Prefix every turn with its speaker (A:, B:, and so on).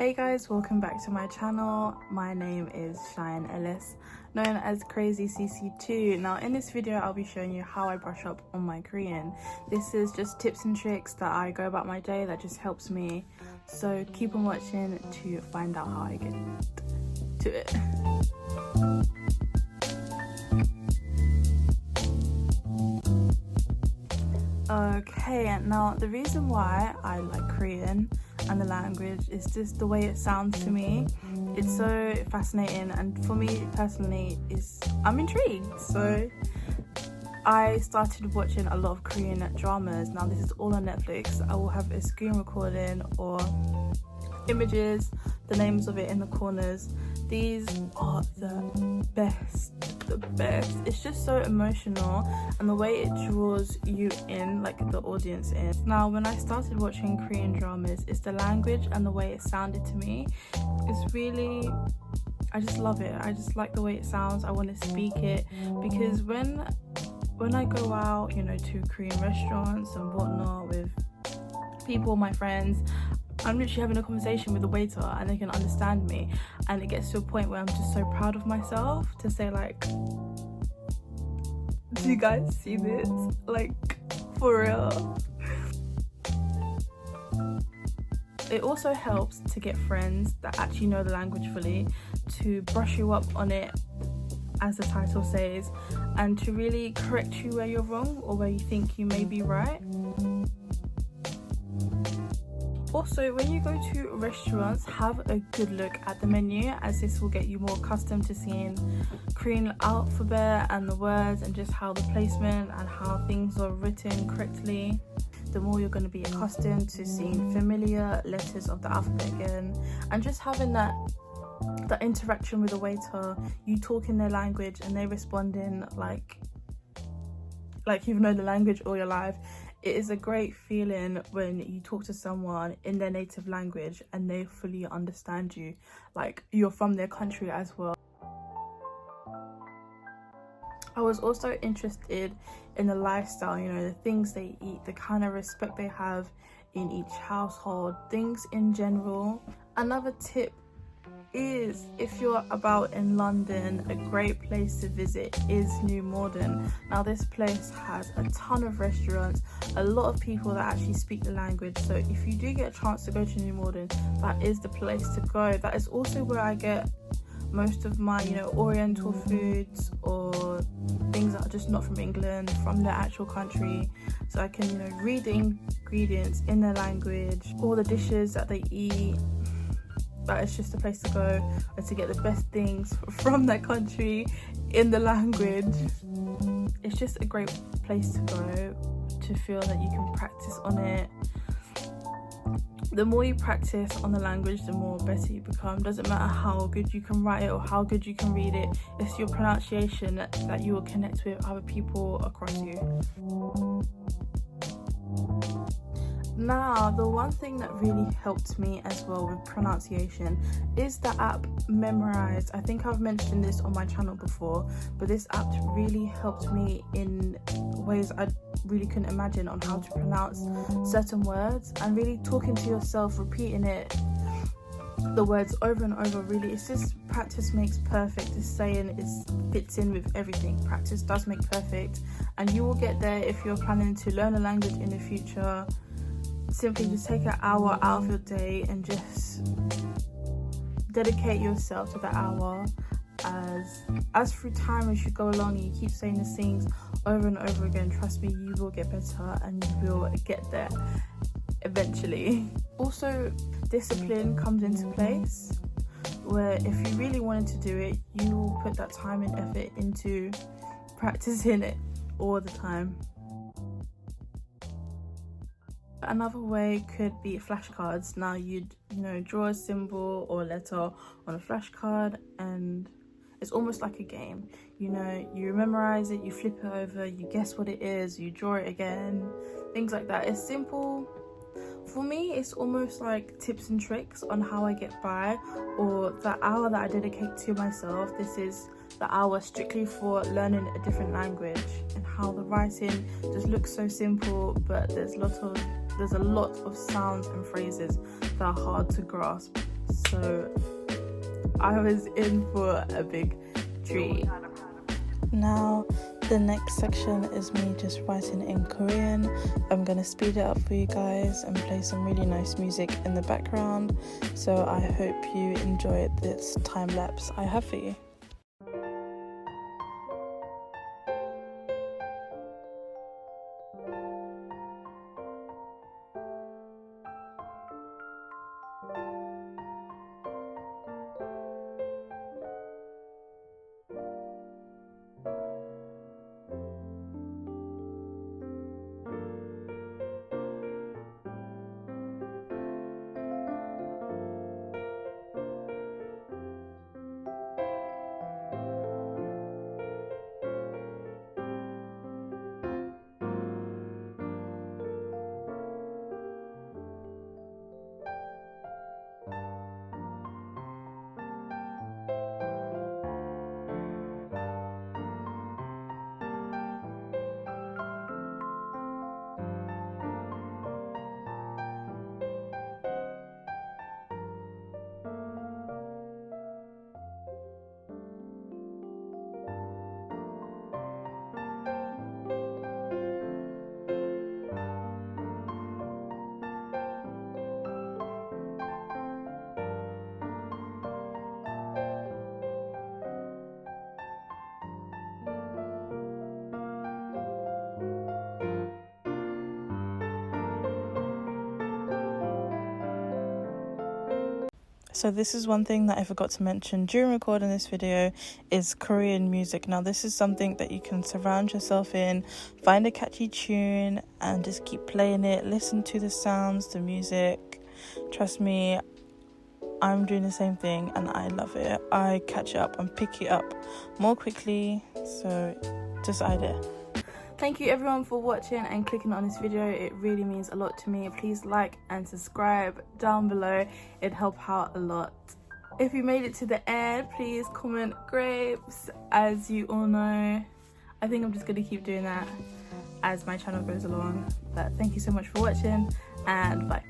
A: Hey guys, welcome back to my channel. My name is Cheyenne Ellis, known as Crazy CC2. Now in this video I'll be showing you how I brush up on my Korean. This is just tips and tricks that I go about my day that just helps me, so keep on watching to find out how I get to it. Okay, now the reason why I like Korean and the language is just the way it sounds to me. It's so fascinating, and for me personally I'm intrigued. So I started watching a lot of Korean dramas. Now this is all on Netflix. I will have a screen recording or images, the names of it in the corners. These are the best. It's just so emotional, and the way it draws you in, like the audience in. Now when I started watching Korean dramas, it's the language and the way it sounded to me. It's really, I just love it. I just like the way it sounds. I want to speak it, because when I go out, you know, to Korean restaurants and whatnot with people, my friends, I'm literally having a conversation with the waiter and they can understand me, and it gets to a point where I'm just so proud of myself to say, like, do you guys see this? Like, for real. It also helps to get friends that actually know the language fully, to brush you up on it, as the title says, and to really correct you where you're wrong or where you think you may be right. Also, when you go to restaurants, have a good look at the menu, as this will get you more accustomed to seeing Korean alphabet and the words, and just how the placement and how things are written correctly. The more you're going to be accustomed to seeing familiar letters of the alphabet again, and just having that interaction with the waiter, you talk in their language and they responding like you've known the language all your life. It is a great feeling when you talk to someone in their native language and they fully understand you, like you're from their country as well. I was also interested in the lifestyle, you know, the things they eat, the kind of respect they have in each household, things in general. Another tip is, if you're about in London, a great place to visit is New Malden. Now this place has a ton of restaurants, a lot of people that actually speak the language, so if you do get a chance to go to New Malden, that is the place to go. That is also where I get most of my, you know, oriental foods or things that are just not from England, from their actual country, so I can, you know, read the ingredients in their language, all the dishes that they eat. That is just a place to go, or to get the best things from that country in the language. It's just a great place to go to feel that you can practice on it. The more you practice on the language, the more better you become. Doesn't matter how good you can write it or how good you can read it, it's your pronunciation that you will connect with other people across you. Now, the one thing that really helped me as well with pronunciation is the app Memorize. I think I've mentioned this on my channel before, but this app really helped me in ways I really couldn't imagine on how to pronounce certain words, and really talking to yourself, repeating the words over and over. Really, it's just practice makes perfect. This saying fits in with everything. Practice does make perfect, and you will get there if you're planning to learn a language in the future. Simply just take an hour out of your day and just dedicate yourself to the hour. As through time, as you go along and you keep saying these things over and over again, trust me, you will get better and you will get there eventually. Also, discipline comes into place, where if you really wanted to do it, you will put that time and effort into practicing it all the time. Another way could be flashcards. Now you'd, you know, draw a symbol or letter on a flashcard, and it's almost like a game. You know, you memorize it, you flip it over, you guess what it is, you draw it again, things like that. It's simple. For me, it's almost like tips and tricks on how I get by, or the hour that I dedicate to myself. This is the hour strictly for learning a different language, and how the writing just looks so simple, but there's a lot of sounds and phrases that are hard to grasp. So I was in for a big treat. Now the next section is me just writing in Korean. I'm gonna speed it up for you guys and play some really nice music in the background, so I hope you enjoy this time lapse I have for you. So this is one thing that I forgot to mention during recording this video is Korean music. Now this is something that you can surround yourself in, find a catchy tune and just keep playing it, listen to the sounds, the music. Trust me, I'm doing the same thing and I love it. I catch it up and pick it up more quickly, so just idea. Thank you everyone for watching and clicking on this video. It really means a lot to me. Please like and subscribe down below. It'd help out a lot. If you made it to the end, please comment grapes. As you all know, I think I'm just gonna keep doing that as my channel goes along. But thank you so much for watching and bye.